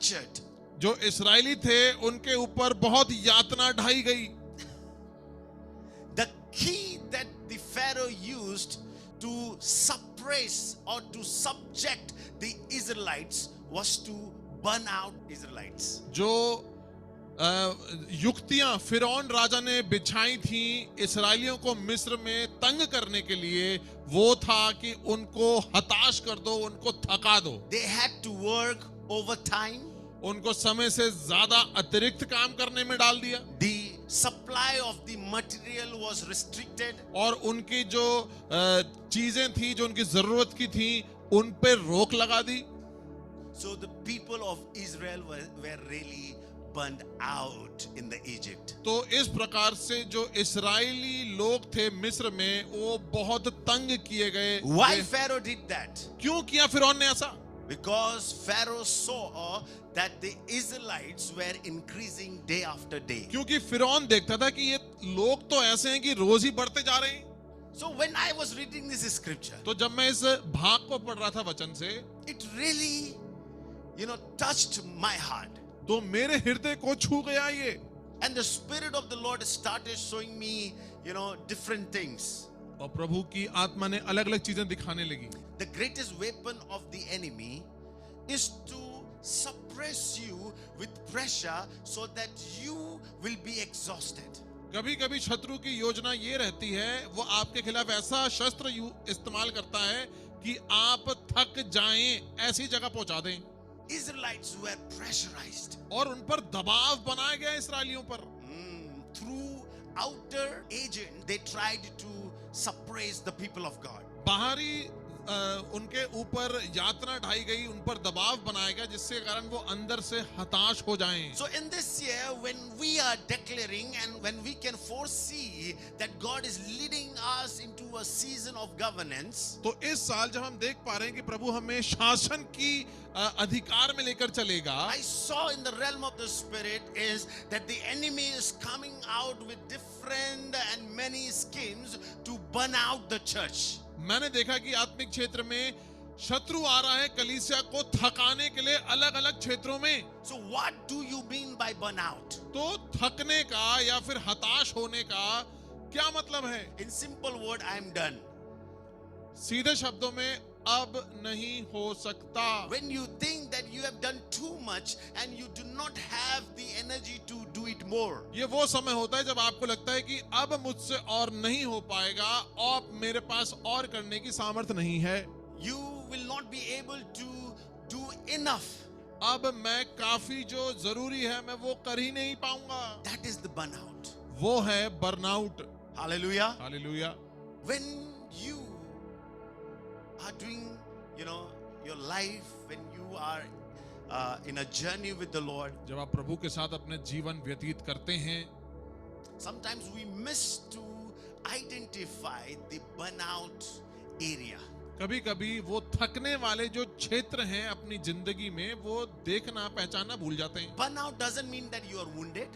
tortured. जो इस्राएली थे उनके ऊपर बहुत यातना ढाई गई। The key that the Pharaoh used to suppress or to subject the Israelites was to burn out Israelites. जो युक्तियां फिरौन राजा ने बिछाई थी इस्राएलियों को मिस्र में तंग करने के लिए, वो था कि उनको हताश कर दो, उनको थका दो। They had to work overtime. उनको समय से ज्यादा अतिरिक्त काम करने में डाल दिया। The supply of the material was restricted. और उनकी जो चीजें थी जो उनकी जरूरत की थी उन पे रोक लगा दी। So the people of Israel were really burned out in the Egypt. तो इस प्रकार से जो इस्राएली लोग थे मिस्र में वो बहुत तंग किए गए। Why Pharaoh did that? क्यों किया फिरौन ने ऐसा? Because Pharaoh saw that the Israelites were increasing day after day. क्योंकि फिरौन देखता था कि ये लोग तो ऐसे हैं कि रोज ही बढ़ते जा रहे हैं। So when I was reading this scripture, तो जब मैं इस भाग को पढ़ रहा था वचन से, it really, touched my heart. तो मेरे हृदय को छू गया ये। And the Spirit of the Lord started showing me, different things. और प्रभु की आत्मा ने अलग अलग चीजें दिखाने लगी। The greatest weapon of the enemy is to suppress you with pressure so that you will be exhausted. कभी कभी शत्रु की योजना ये रहती है, वो आपके खिलाफ ऐसा शस्त्र इस्तेमाल करता है कि आप थक जाएं, ऐसी जगह पहुंचा दें। Israelites were pressurized. और उन पर दबाव बनाया गया इस्राएलियों पर। Through outer agent, they tried to suppress the people of God. बाहरी उनके ऊपर यातना ढाई गई, उन पर दबाव बनाया गया जिसके कारण वो अंदर से हताश हो जाएं। So in this year, when we are declaring and when we can foresee that God is leading us into a season of governance, तो इस साल जब हम देख पा रहे हैं कि प्रभु हमें शासन की अधिकार में लेकर चलेगा, I saw in the realm of the spirit is that the enemy is coming out with different and many schemes to burn out the church. मैंने देखा कि आत्मिक क्षेत्र में शत्रु आ रहा है कलीसिया को थकाने के लिए अलग अलग क्षेत्रों में। So what do you mean by burnout? तो थकने का या फिर हताश होने का क्या मतलब है? In simple word, I am done. सीधे शब्दों में अब नहीं हो सकता। When you think that you have done too much and you do not have the energy to do it more. ये वो समय होता है जब आपको लगता है कि अब मुझसे और नहीं हो पाएगा, अब मेरे पास और करने की सामर्थ्य नहीं है। You will not be able to do enough. अब मैं काफी जो जरूरी है मैं वो कर ही नहीं पाऊंगा। That is the burnout. वो है burnout. Hallelujah. Hallelujah. When you are doing, your life, when you are in a journey with the Lord, जब आप प्रभु के साथ अपने जीवन व्यतीत करते हैं, sometimes we miss to identify the burnout area. कभी कभी वो थकने वाले जो क्षेत्र हैं अपनी जिंदगी में वो देखना पहचानना भूल जाते हैं। Burnout doesn't mean that you are wounded.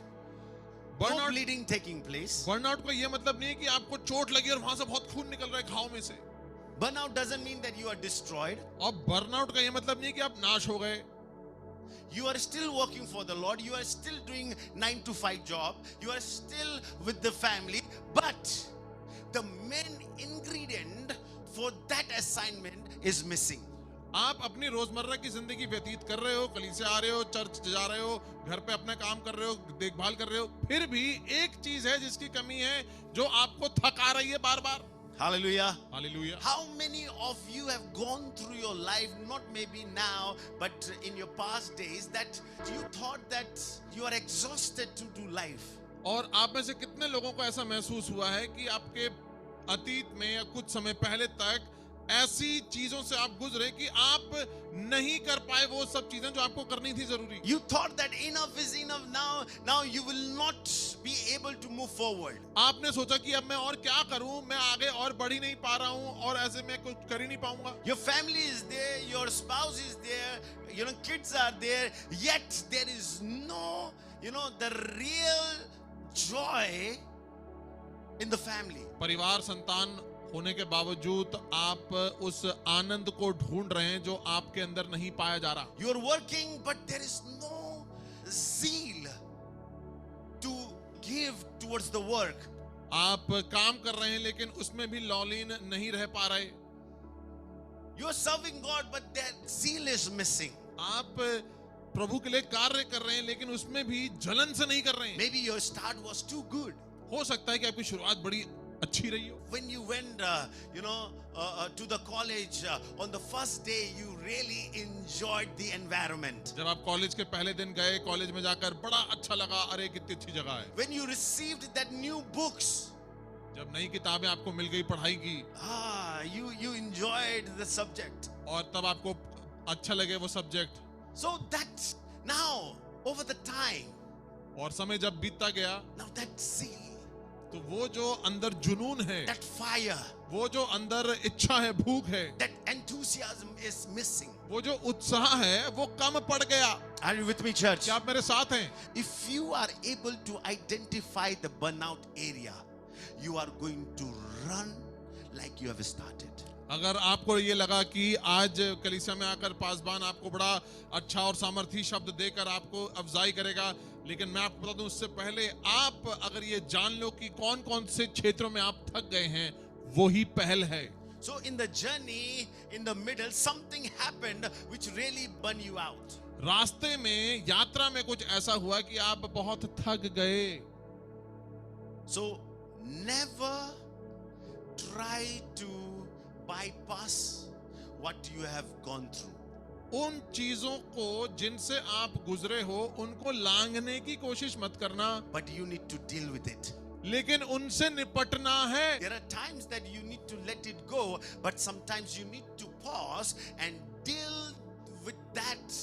No bleeding taking place. Burnout का ये मतलब नहीं है कि आपको चोट लगी और वहां से बहुत खून निकल रहा है घाव में से। Burnout doesn't mean that you are destroyed. और बर्नआउट का ये मतलब नहीं है कि आप नाश हो गए। You are still working for the Lord. You are still doing 9 to 5 job. You are still with the family. But the main ingredient for that assignment is missing. आप अपनी रोजमर्रा की जिंदगी व्यतीत कर रहे हो, कलीसिया आ रहे हो, चर्च जा रहे हो, घर पे अपना काम कर रहे हो, देखभाल कर रहे हो, फिर भी एक चीज है जिसकी कमी है जो आपको थका रही है बार बार। Hallelujah. Hallelujah. How many of you have gone through your life, not maybe now, but in your past days, that you thought that you are exhausted to do life? और आप में से कितने लोगों को ऐसा महसूस हुआ है कि आपके अतीत में या कुछ समय पहले तक ऐसी चीजों से आप गुजरे कि आप नहीं कर पाए वो सब चीजें जो आपको करनी थी जरूरी। You thought that enough is enough now. Now you will not be able to move forward. आपने सोचा कि अब मैं और क्या करूं, मैं आगे और बढ़ ही नहीं पा रहा हूं और ऐसे मैं कुछ कर ही नहीं पाऊंगा। Your family is there, your spouse is there, kids are there, yet there is no, the real joy in the family. परिवार, संतान होने के बावजूद आप उस आनंद को ढूंढ रहे हैं जो आपके अंदर नहीं पाया जा रहा। You're working, but there is no zeal to give towards the work. आप काम कर रहे हैं लेकिन उसमें भी लौलीन नहीं रह पा रहे। You're serving God, but that zeal is missing. आप प्रभु के लिए कार्य कर रहे हैं लेकिन उसमें भी जलन से नहीं कर रहे हैं। Maybe your start was too good. हो सकता है कि आपकी शुरुआत बड़ी अच्छी रही हो। When you went, to the college on the first day, you really enjoyed the environment. जब आप कॉलेज के पहले दिन गए, कॉलेज में जाकर बड़ा अच्छा लगा, अरे कितनी अच्छी जगह है। When you received that new books, जब नई किताबें आपको मिल गई पढ़ाई की, you enjoyed the subject. और तब आपको अच्छा लगे वो subject. So that now over the time, और समय जब बीतता गया, now that zeal, तो वो जो अंदर जुनून है, that fire, वो जो अंदर इच्छा है, भूख है, that enthusiasm is missing. वो जो उत्साह है वो कम पड़ गया। Are you with me, church? क्या आप मेरे साथ हैं? If you are able to identify the burnout area, you are going to run like you have started. अगर आपको ये लगा कि आज कलीसिया में आकर पासबान आपको बड़ा अच्छा और सामर्थी शब्द देकर आपको अफजाई करेगा, लेकिन मैं आपको बता दूं उससे पहले आप अगर ये जान लो कि कौन कौन से क्षेत्रों में आप थक गए हैं, वो ही पहल है। So in the journey, in the middle, something happened which really burned you out. रास्ते में, यात्रा में कुछ ऐसा हुआ कि आप बहुत थक गए। So never try to bypass what you have gone through. उन चीजों को जिनसे आप गुजरे हो उनको लांघने की कोशिश मत करना, But you need to deal with it. लेकिन उनसे निपटना है। There are times that you need to let it go, but sometimes you need to pause and deal with that,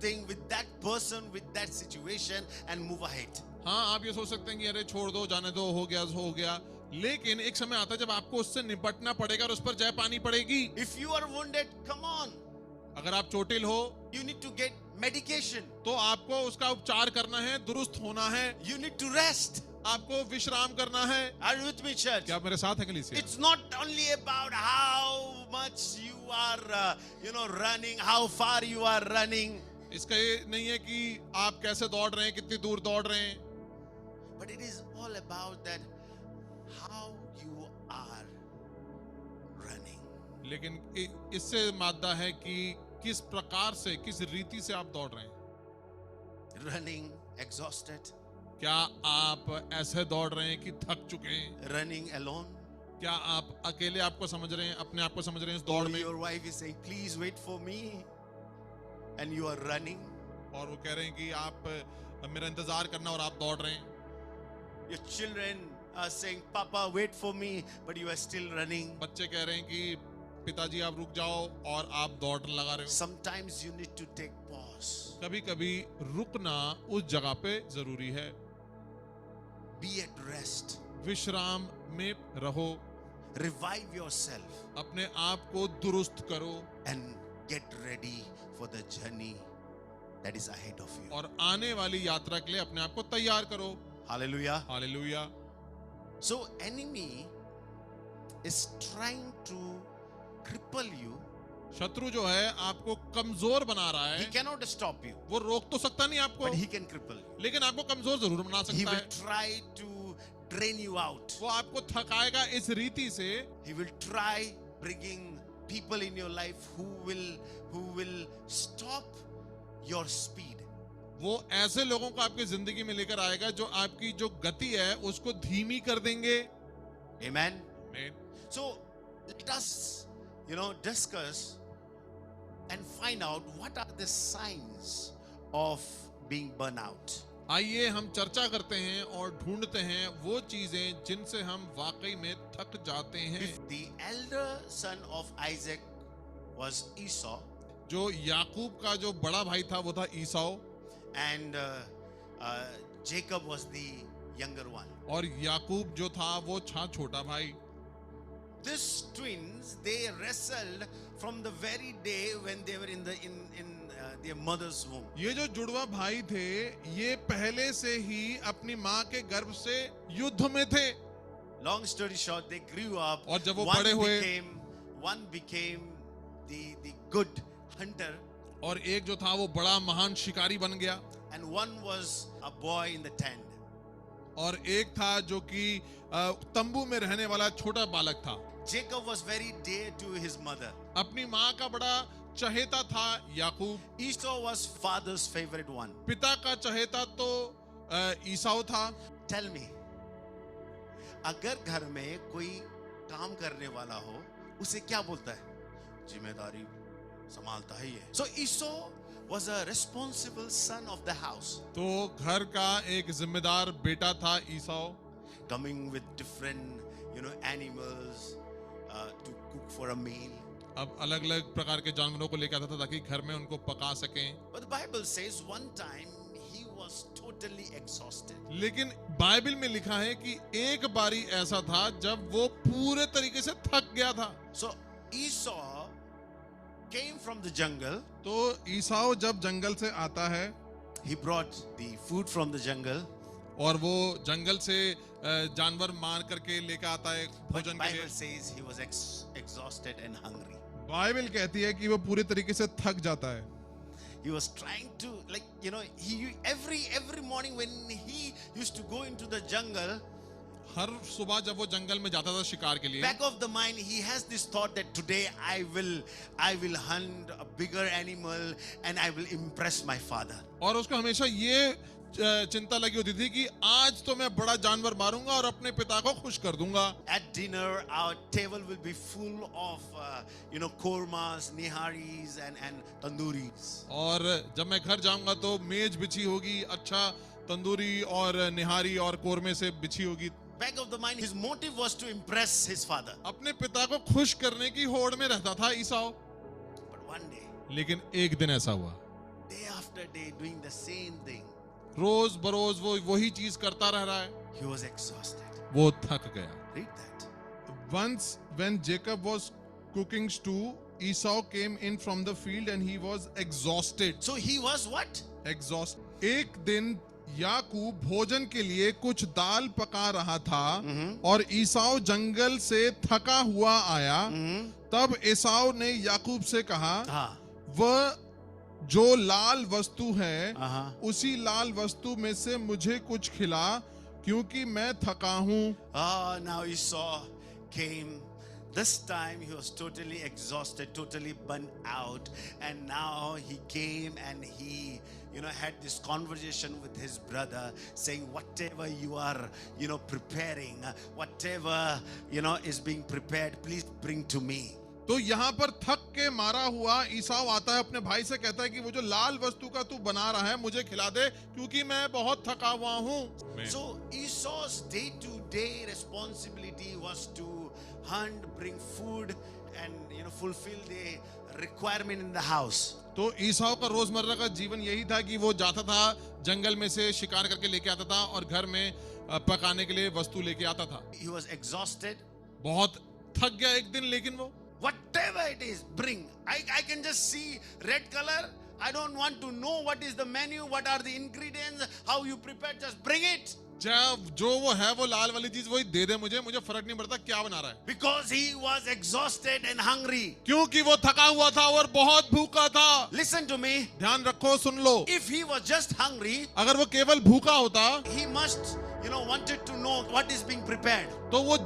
thing, with that person, with that situation, and move ahead. हाँ, आप ये सोच सकते हैं कि अरे छोड़ दो, जाने दो, हो गया, लेकिन एक समय आता है जब आपको उससे निपटना पड़ेगा और उस पर जय पानी पड़ेगी। If you are wounded, come on. अगर आप चोटिल हो, You need to get medication. तो आपको उसका उपचार करना है, दुरुस्त होना है, You need to rest. आपको विश्राम करना है। Are you with me, church? क्या आप मेरे साथ हैं कलीसिया? It's not only about how much you are, running, how far you are running, इसका ये नहीं है कि आप कैसे दौड़ रहे हैं, कितनी दूर दौड़ रहे हैं, but it is all about that how you are running. लेकिन इससे मादा है कि किस प्रकार से, किस रीति से आप दौड़ रहे हैं। Running exhausted, क्या आप ऐसे दौड़ रहे हैं कि थक चुके हैं? running alone. क्या आप अकेले आपको समझ रहे हैं, अपने आप को समझ रहे हैं इस दौड़ में? Your wife is saying, please wait for me, and you are running. और वो कह रहे हैं कि आप मेरा इंतजार करना, और आप दौड़ रहे हैं। Your children are saying, Papa, wait for me, but you are still running. बच्चे कह रहे हैं कि पिताजी आप रुक जाओ, और आप दौड़ लगा रहे हो। Sometimes you need to take pause. कभी कभी रुकना उस जगह पे जरूरी है। Be at rest. विश्राम में रहो, Revive yourself अपने आप को दुरुस्त करो, and get ready for the journey that is ahead of you. और आने वाली यात्रा के लिए अपने आप को तैयार करो। Hallelujah. Hallelujah. So enemy is trying to cripple you. शत्रु जो है आपको कमजोर बना रहा He है। cannot stop you, वो रोक तो सकता नहीं आपको, but he can cripple you. लेकिन आपको कमजोर जरूर बना He सकता will है। try to drain you out. वो आपको थकाएगा इस रीति से, He will try bringing people in your life who will stop your speed. वो ऐसे लोगों को आपकी जिंदगी में लेकर आएगा जो आपकी जो गति है उसको धीमी कर देंगे। Amen. आमीन। So let us, discuss and find out what are the signs of being burnout. आइए हम चर्चा करते हैं और ढूंढते हैं वो चीजें जिनसे हम वाकई में थक जाते हैं। The elder son of Isaac was Esau, जो याकूब का जो बड़ा भाई था वो था ईसाऊ, and Jacob was the younger one. और याकूब जो था वो था छोटा भाई। These twins, they wrestled from the very day when they were in their mother's womb. ये जो जुड़वा भाई थे, ये पहले से ही अपनी माँ के गर्भ से युद्ध में थे। Long story short, they grew up. और जब वो बड़े हुए, One became the good hunter, और एक जो था वो बड़ा महान शिकारी बन गया, and one was a boy in the tent. और एक था जो कि तंबू में रहने वाला छोटा बालक था। Jacob was very dear to his mother. अपनी माँ का बड़ा चहेता था याकूब। Esau was father's favorite one. पिता का चहेता तो ईसाऊ था। Tell me, अगर घर में कोई काम करने वाला हो, उसे क्या बोलता है? जिम्मेदारी संभालता है ये। So Esau was a responsible son of the house. तो घर का एक जिम्मेदार बेटा था ईसाऊ। Coming with different, animals to cook for a meal. अब अलग अलग प्रकार के जानवरों को लेकर आता था ताकि घर में उनको पका सकें। But the Bible says one time he was totally exhausted. लेकिन बाइबल में लिखा है कि एक बारी ऐसा था जब वो पूरे तरीके से थक गया था। So Esau came from the jungle. तो ईसाऊ जब जंगल से आता है, He brought the food from the jungle. और वो जंगल से जानवर मार करके लेकर आता है But भोजन के लिए। Bible says he was exhausted and hungry. Bible कहती है कि वो पूरे तरीके से थक जाता है। He was trying to, he every morning when he used to go into the jungle, हर सुबह जब वो जंगल में जाता था शिकार के लिए, back of the mind he has this thought that today I will hunt a bigger animal and I will impress my father. और उसको हमेशा ये चिंता लगी होती थी कि आज तो मैं बड़ा जानवर मारूंगा और अपने पिता को खुश कर दूंगा। At dinner, our table will be full of, kormas, niharis, and tandooris. और जब मैं घर जाऊंगा तो मेज बिछी होगी, अच्छा तंदूरी और निहारी और कोरमे से बिछी होगी। Back of the mind, his motive was to impress his father. अपने पिता को खुश करने की होड़ में रहता था ईसाऊ। But one day, लेकिन एक दिन ऐसा हुआ, day after day, doing the same thing, रोज बरोज वो वही चीज करता रह रहा है, he was exhausted. वो थक गया। Read that. Once when Jacob was cooking stew, Esau came in from the field and he was exhausted. So he was what? एक दिन याकूब भोजन के लिए कुछ दाल पका रहा था और ईसाऊ जंगल से थका हुआ आया। तब ईसाऊ ने याकूब से कहा, वह जो लाल वस्तु है उसी लाल वस्तु में से मुझे कुछ खिला, क्योंकि मैं थका हूं। Now Esau came. This time he was totally exhausted, totally burnt out, and now he came and he had this conversation with his brother, saying, whatever you are preparing, whatever is being prepared, please bring to me. तो यहाँ पर थक के मारा हुआ ईसाऊ आता है, अपने भाई से कहता है कि वो जो लाल वस्तु का तू बना रहा है मुझे खिला दे, क्योंकि मैं बहुत थका हुआ हूँ। So Esau's day-to-day responsibility was to hunt, bring food, and fulfill the requirement in the house. तो ईसाऊ का रोजमर्रा का जीवन यही था कि वो जाता था जंगल में से शिकार करके लेके आता था और घर में पकाने के लिए वस्तु लेके आता था। He was exhausted. बहुत थक गया एक दिन, लेकिन वो whatever it is, bring. I can just see red color. I don't want to know what is the menu, what are the ingredients, how you prepare, just bring it. जब जो वो है वो लाल वाली चीज वही दे दे मुझे फर्क नहीं पड़ता क्या बना रहा है। Because he was exhausted and hungry. क्योंकि वो थका हुआ था और बहुत भूखा था। Listen to me. ध्यान रखो, सुन लो। If he was just hungry, अगर वो केवल भूखा होता, he must, wanted to know what is being prepared. तो वो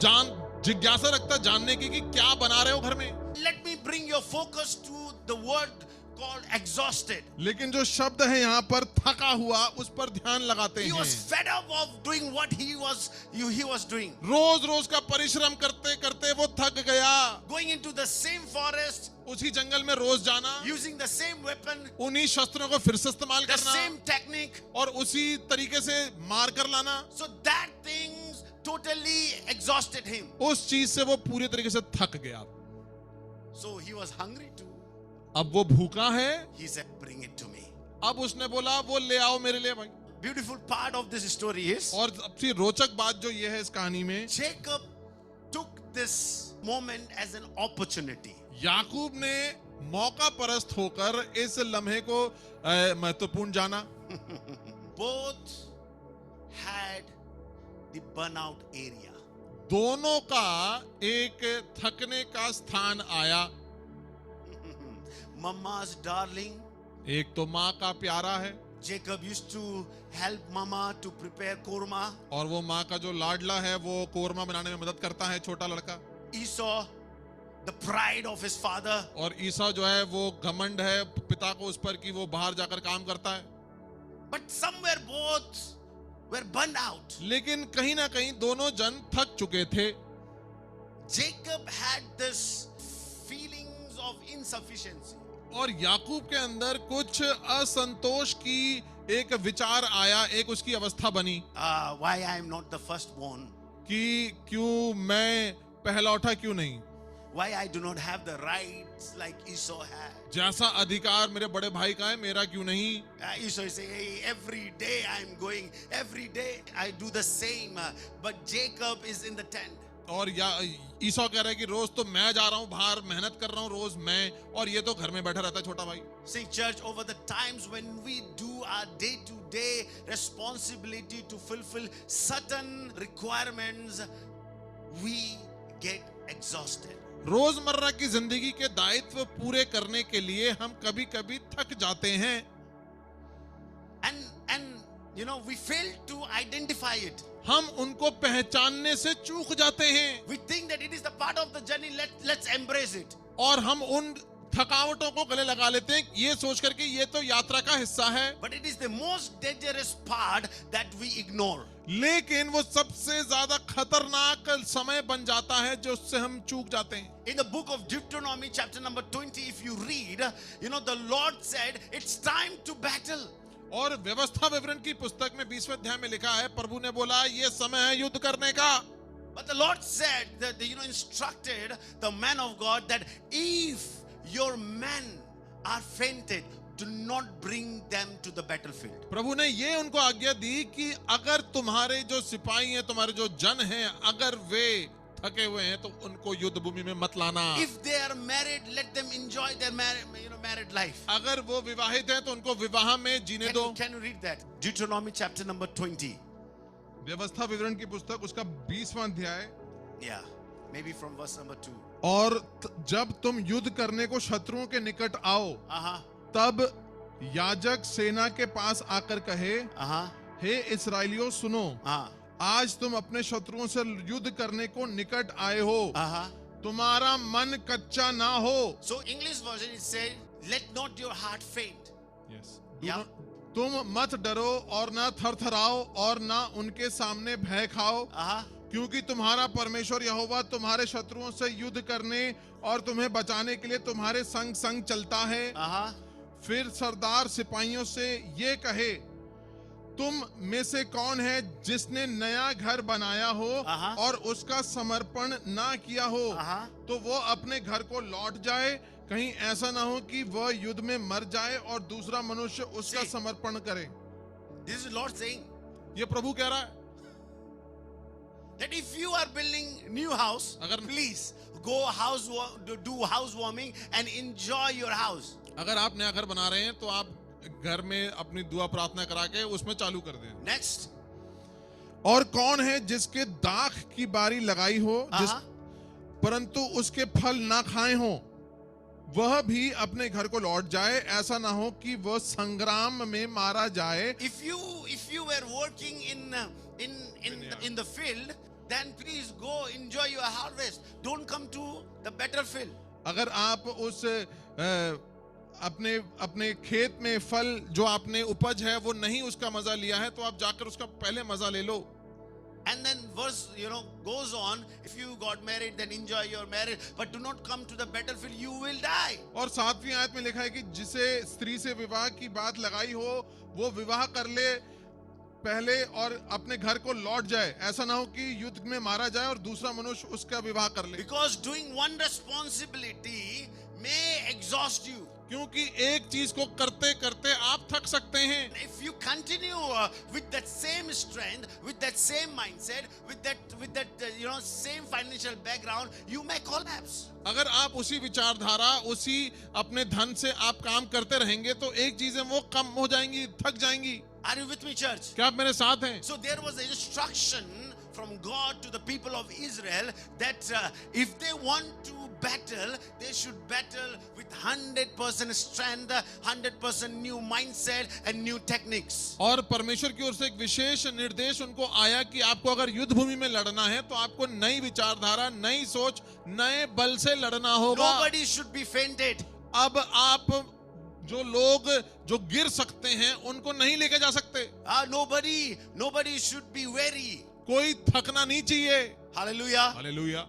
जिज्ञासा रखता जानने की कि क्या बना रहे हो घर में। Let me bring your focus to the word called exhausted. लेकिन जो शब्द है यहाँ पर थका हुआ, उस पर ध्यान लगाते हैं। He was fed up of doing what he was doing. रोज रोज का परिश्रम करते करते वो थक गया। Going into the same forest, उसी जंगल में रोज जाना, using the same weapon, उन्हीं शस्त्रों को फिर से इस्तेमाल the करना, same technique, और उसी तरीके से मार कर लाना। so that things totally exhausted him. उस चीज से वो पूरी तरीके से थक गया। So he was hungry too. अब वो भूखा है। He said, bring it to me. अब उसने बोला वो ले आओ मेरे लिए भाई। Beautiful part of this story is, और सबसे रोचक बात जो ये है इस कहानी में, Jacob took this moment as an opportunity. याकूब ने मौका परस्त होकर इस लम्हे को महत्वपूर्ण जाना। Both had the burnout area. दोनों का एक थकने का स्थान आया। Mama's darling. एक तो माँ का प्यारा है, Jacob used to help Mama to prepare korma. और वो माँ का जो लाडला है वो कोरमा बनाने में मदद करता है, छोटा लड़का। Esau, the pride of his father. और ईसा जो है वो घमंड है पिता को उस पर कि वो बाहर जाकर काम करता है। But somewhere both were burned out. लेकिन कहीं ना कहीं दोनों जन थक चुके थे। Jacob had this feelings of insufficiency. और याकूब के अंदर कुछ असंतोष की एक विचार आया, एक उसकी अवस्था बनी Why I am not the firstborn? कि क्यों मैं पहलौठा क्यों नहीं, Why I do not have the rights like Esau had? जैसा अधिकार मेरे बड़े भाई का है मेरा क्यों नहीं। Esau is saying, hey, every day I am going, every day I do the same. But Jacob is in the tent. और या ईसा कह रहा है कि रोज तो मैं जा रहा हूं बाहर, मेहनत कर रहा हूं रोज मैं, और ये तो घर में बैठा रहता है छोटा भाई। See, church, over the times when we do our day-to-day responsibility to fulfill certain requirements, we get exhausted. रोजमर्रा की जिंदगी के दायित्व पूरे करने के लिए हम कभी कभी थक जाते हैं। And you know, we fail to identify it. हम उनको पहचानने से चूक जाते हैं। We think that it is the part of the journey, let's embrace it. और हम उन थकावटों को गले लगा लेते हैं ये सोच करके ये तो यात्रा का हिस्सा है। But it is the most dangerous part that we ignore. लेकिन वो सबसे ज्यादा खतरनाक समय बन जाता है जो उससे हम चूक जाते हैं। In the book of Deuteronomy chapter number 20, if you read, you know, the Lord said it's time to battle. और व्यवस्था विवरण की पुस्तक में 20वें अध्याय में लिखा है, प्रभु ने बोला ये समय है युद्ध करने का। But the Lord said that, you know, instructed the man of God that if your men are fainted, do not bring them to the battlefield. प्रभु ने ये उनको आज्ञा दी कि अगर तुम्हारे जो सिपाही हैं, तुम्हारे जो जन हैं, अगर वे थके हुए हैं तो उनको युद्ध भूमि में मत लाना। If they are married, let them enjoy their married life. अगर वो विवाहित हैं तो उनको विवाह में जीने दो। Can you read that? Deuteronomy chapter number 20. व्यवस्था विवरण की पुस्तक उसका 20वां अध्याय। Yeah, maybe from verse number 2. और जब तुम युद्ध करने को शत्रुओं के निकट आओ, तब याजक सेना के पास आकर कहे, हे इस्राएलियों सुनो, आज तुम अपने शत्रुओं से युद्ध करने को निकट आए हो, तुम्हारा मन कच्चा ना हो। So English version it says, let not your heart faint. Yes. Yeah. तुम मत डरो और ना थरथराओ और ना उनके सामने भय खाओ, क्योंकि तुम्हारा परमेश्वर यहोवा तुम्हारे शत्रुओं से युद्ध करने और तुम्हें बचाने के लिए तुम्हारे संग संग चलता है। फिर सरदार सिपाहियों से ये कहे, तुम में से कौन है जिसने नया घर बनाया हो और उसका समर्पण ना किया हो, तो वो अपने घर को लौट जाए, कहीं ऐसा ना हो कि वह युद्ध में मर जाए और दूसरा मनुष्य उसका समर्पण करे। This is Lord saying, ये प्रभु कह रहा है that if you are building new house, please go do housewarming and enjoy your house. अगर आप नया घर बना रहे हैं तो आप घर में अपनी दुआ प्रार्थना करा के उसमें चालू कर दें। Next. और कौन है जिसके दाख की बारी लगाई हो, परंतु उसके फल ना खाए हो, वह भी अपने घर को लौट जाए, ऐसा ना हो कि वह संग्राम में मारा जाए। If you were working in the field, then please go enjoy your harvest. Don't come to the battlefield. अगर आप उस अपने खेत में फल जो आपने उपज है वो नहीं उसका मजा लिया है, तो आप जाकर उसका पहले मजा ले लो। And then verse, goes on, if you got married, then enjoy your marriage, but do not come to the battlefield, you will die. और 7वीं आयत में लिखा है कि जिसे स्त्री से विवाह की बात लगाई हो, वो विवाह कर ले पहले और अपने घर को लौट जाए, ऐसा ना हो कि युद्ध में मारा जाए और दूसरा मनुष्य उसका विवाह कर ले। Because doing one responsibility may exhaust you. क्योंकि एक चीज को करते करते आप थक सकते हैं। If you continue with that same strength, with that same mindset, with that same financial background, you may collapse. अगर आप उसी विचारधारा, उसी अपने धन से आप काम करते रहेंगे तो एक चीजें वो कम हो जाएंगी, थक जाएंगी। Are you with me, church? क्या आप मेरे साथ हैं? So there was an instruction from God to the people of Israel that if they want to battle, they should battle with 100% strength, 100% new mindset and new techniques. और परमेश्वर की ओर से एक विशेष निर्देश उनको आया कि आपको अगर युद्ध भूमि में लड़ना है तो आपको नई विचारधारा, नई सोच, नए बल से लड़ना होगा. Nobody should be fainted. अब आप जो लोग जो गिर सकते हैं उनको नहीं लेके जा सकते. Nobody should be weary. कोई थकना नहीं चाहिए. Hallelujah. Hallelujah.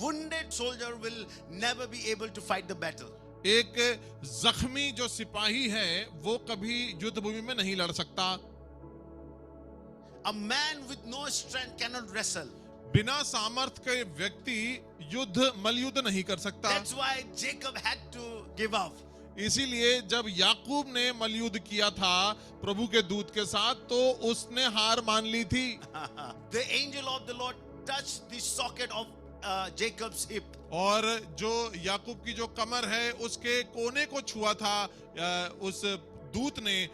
Wounded soldier will never be able to fight the battle. एक जख्मी जो सिपाही है वो कभी युद्ध भूमि में नहीं लड़ सकता. A man with no strength cannot wrestle. बिना सामर्थ्य के व्यक्ति मलयुद्ध नहीं कर सकता. That's why Jacob had to give up. इसीलिए जब याकूब ने मलयुद्ध किया था प्रभु के दूत के साथ तो उसने हार मान ली थी. The angel of the Lord touched the socket of Jacob's hip. और जो याकूब की जो कमर है उसके कोने को छुआ था उस दूत ने.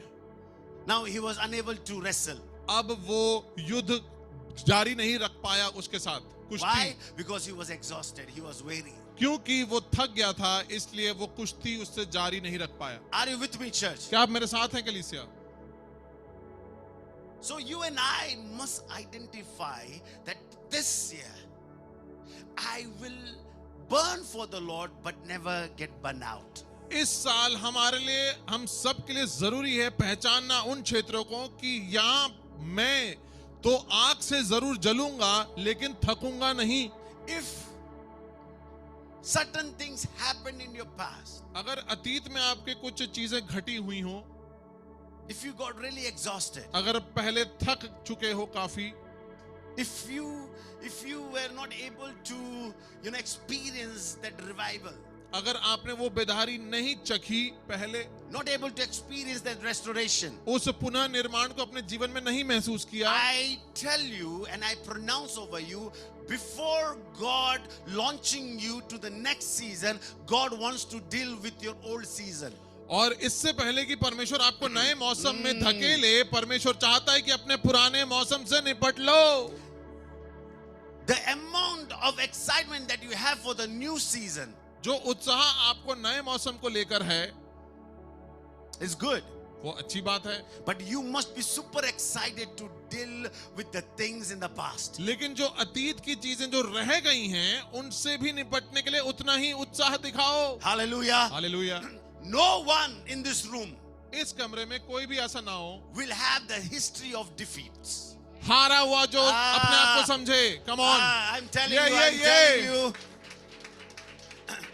Now he was unable to wrestle. अब वो युद्ध जारी नहीं रख पाया उसके साथ कुश्ती. Why? Because he was exhausted. He was weary. क्योंकि वो थक गया था इसलिए वो कुश्ती उससे जारी नहीं रख पाया. Are you with me, church? क्या आप मेरे साथ हैं कलीसिया? So you and I must identify that this year I will burn for the Lord but never get burned out. इस साल हमारे लिए, हम सब के लिए जरूरी है पहचानना उन क्षेत्रों को कि यहाँ मैं तो आग से जरूर जलूंगा लेकिन थकूंगा नहीं. If certain things happened in your past, अगर अतीत में आपके कुछ चीजें घटी हुई हो, if you got really exhausted, अगर पहले थक चुके हो काफी, if you were not able to experience that revival, अगर आपने वो बेदारी नहीं चखी पहले, not able to experience that restoration, उस पुनः निर्माण को अपने जीवन में नहीं महसूस किया, I tell you and I pronounce over you, before God launching you to the next season, God wants to deal with your old season. और इससे पहले कि परमेश्वर आपको नए मौसम में धकेले, परमेश्वर चाहता है कि अपने पुराने मौसम से निपट लो. The amount of excitement that you have for the new season, जो उत्साह आपको नए मौसम को लेकर है, is good. वो अच्छी बात है. But you must be super excited to deal with the things in the past. लेकिन जो अतीत की चीजें जो रह गई हैं, उनसे भी निपटने के लिए उतना ही उत्साह दिखाओ. Hallelujah. Hallelujah. No one in this room इस कमरे में कोई भी ऐसा ना हो will have the history of defeats. हारा हुआ जो अपने आप को समझे. Come on. I'm telling Yeah, you, yeah, I'm yeah. telling you.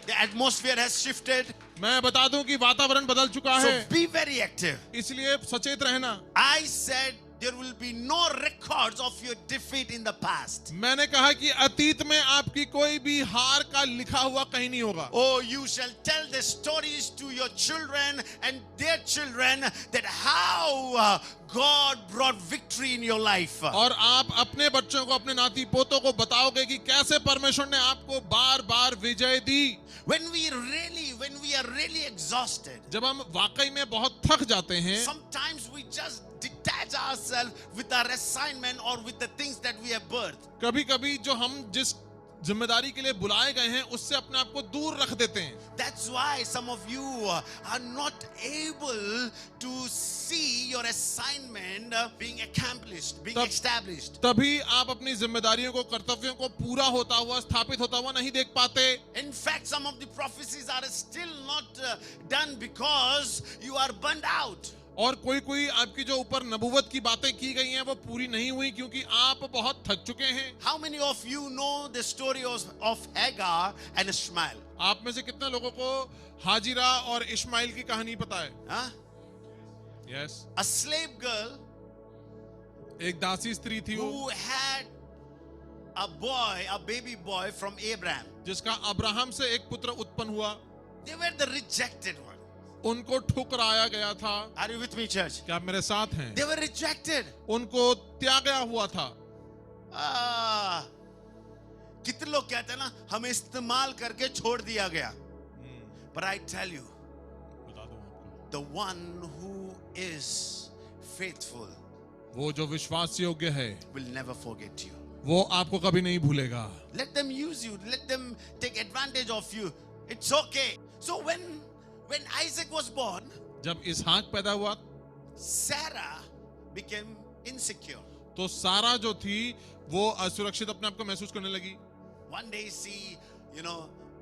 The atmosphere has shifted. मैं बता दूं कि वातावरण बदल चुका So है. be very active. इसलिए सचेत रहना. I said there will be no records of your defeat in the past. मैंने कहा कि अतीत में आपकी कोई भी हार का लिखा हुआ कहीं नहीं होगा. Oh, you shall tell the stories to your children and their children that how God brought victory in your life. और आप अपने बच्चों को, अपने नाती पोतों को बताओगे कि कैसे परमेश्वर ने आपको बार बार विजय दी. When we are really exhausted, जब हम वाकई में बहुत थक जाते हैं, sometimes we just detach ourselves with our assignment or with the things that we have birthed. कभी कभी जो हम जिस जिम्मेदारी के लिए बुलाए गए हैं उससे अपने आप को दूर रख देते हैं. That's why some of you are not able to see your assignment being accomplished, being established. तभी आप अपनी जिम्मेदारियों को, कर्तव्यों को पूरा होता हुआ, स्थापित होता हुआ नहीं देख पाते. In fact, some of the prophecies are still not done because you are burned out. और कोई कोई आपकी जो ऊपर नबूवत की बातें की गई हैं वो पूरी नहीं हुई क्योंकि आप बहुत थक चुके हैं. How many of you know the story of Hagar and Ishmael? आप में से कितने लोगों को हाजिरा और इश्माइल की कहानी पता है? Huh? Yes. A slave girl एक दासी स्त्री थी वो, who had a baby boy from Abraham. जिसका अब्राहम से एक पुत्र उत्पन्न हुआ. They were the rejected one. उनको ठुकराया गया था. Are you with me, church? क्या आप मेरे साथ हैं? They were rejected. उनको त्यागा हुआ था. कितने लोग कहते हैं ना, हमें इस्तेमाल करके छोड़ दिया गया. But I tell you, बता दूं आपको, the one who is faithful वो जो विश्वास योग्य है will never forget you. वो आपको कभी नहीं भूलेगा। Let them use you. Let them take advantage of you. It's okay. So when Isaac was born, जब इसहाक पैदा हुआ Sarah became insecure. तो सारा जो थी वो असुरक्षित अपने आप को महसूस करने लगी। One day she,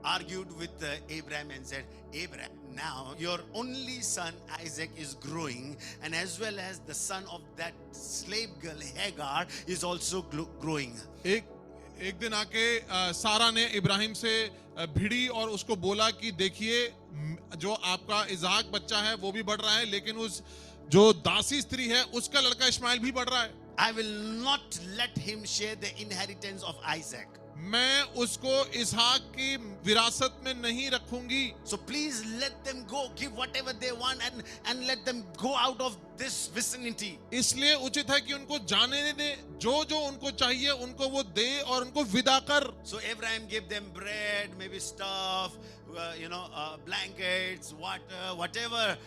argued with Abraham and said, Abraham, now your only son Isaac is growing, and as well as the son of that slave girl Hagar is also growing. एक दिन आके सारा ने इब्राहिम से भिड़ी और उसको बोला कि देखिए जो आपका इज़हाक बच्चा है वो भी बढ़ रहा है, लेकिन उस जो दासी स्त्री है उसका लड़का इस्माइल भी बढ़ रहा है। I will not let him share the inheritance of Isaac. मैं उसको इसहाक की विरासत में नहीं रखूंगी। So please let them go, give whatever they want and let them go out of this vicinity. इसलिए उचित है कि उनको जाने दे, जो जो उनको चाहिए उनको वो दे और उनको विदा कर। So Abraham gave them bread, maybe stuff, blankets, water, whatever,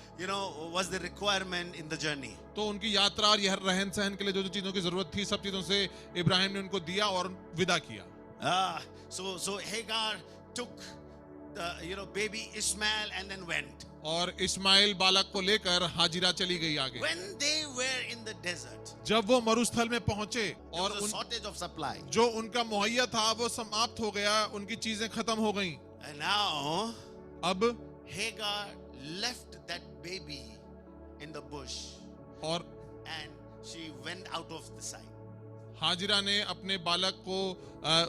was the requirement in the journey. तो उनकी यात्रा और यह रहन सहन के लिए जो जो चीजों की जरूरत थी सब चीजों से इब्राहिम ने उनको दिया और विदा किया। So Hagar took the baby Ishmael and then went. और इस्माइल बालक को लेकर हाजिरा चली गई आगे। When they were in the desert, जब वो मरुस्थल में पहुंचे there और was a shortage of supply. जो उनका मुहैया था वो समाप्त हो गया, उनकी चीजें खत्म हो गईं। And now अब Hagar left that baby in the bush और and she went out of the sight. हाजिरा ने अपने बालक को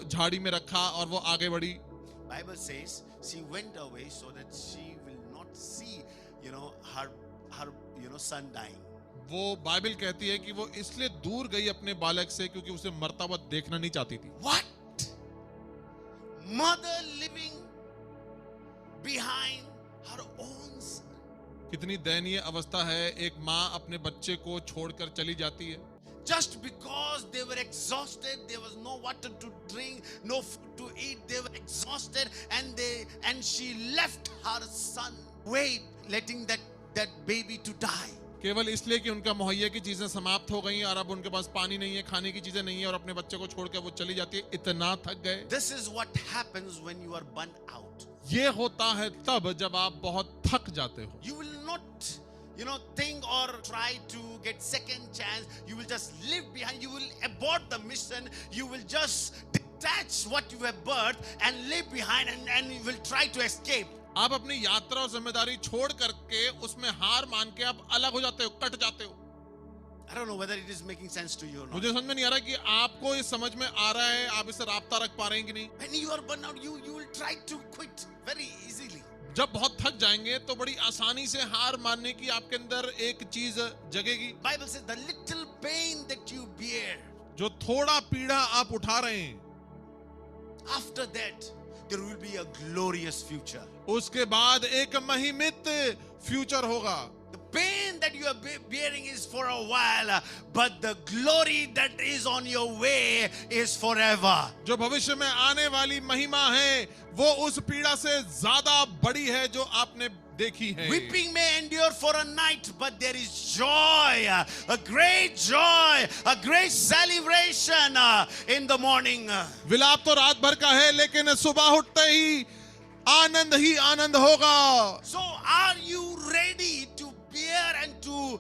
झाड़ी में रखा और वो आगे बढ़ी। Bible says she went away so that she will not see, her son dying. वो बाइबल कहती है कि वो इसलिए दूर गई अपने बालक से क्योंकि उसे मरता हुआ देखना नहीं चाहती थी। What? Mother living behind her own son. कितनी दयनीय अवस्था है, एक माँ अपने बच्चे को छोड़कर चली जाती है। Just because they were exhausted, there was no water to drink, no food to eat, they were exhausted, and she left her son, letting that baby to die. केवल इसलिए कि उनका मुहैया की चीजें समाप्त हो गई और अब उनके पास पानी नहीं है, खाने की चीजें नहीं है और अपने बच्चे को छोड़कर वो चली जाती है। इतना थक गए। This is what happens when you are burnt out. ये होता है तब जब आप बहुत थक जाते हो। You will not think or try to get second chance. You will just live behind. You will abort the mission. You will just detach what you have birthed and live behind and you will try to escape. आप अपनी यात्रा और जिम्मेदारी छोड़ करके उसमें हार मान के आप अलग हो जाते हो, कट जाते हो। I don't know whether it is making sense to you or not. मुझे समझ में नहीं आ रहा कि आपको ये समझ में आ रहा है, आप इससे राब्ता रख पा रहे हैं कि नहीं। When you are burnt out, you will try to quit very easily. जब बहुत थक जाएंगे तो बड़ी आसानी से हार मानने की आपके अंदर एक चीज जगेगी। Bible says the little pain that you bear, जो थोड़ा पीड़ा आप उठा रहे हैं, after that there will be a glorious future. उसके बाद एक महिमित फ्यूचर होगा। The pain that you are bearing is for a while, but the glory that is on your way is forever. जो भविष्य में आने वाली महिमा है वो उस पीड़ा से ज्यादा बड़ी है जो आपने देखी है। Weeping may endure for a night, but there is joy, a great joy, a great celebration in the morning. विलाप तो रात भर का है लेकिन सुबह उठते ही आनंद होगा। So are you ready to bear and to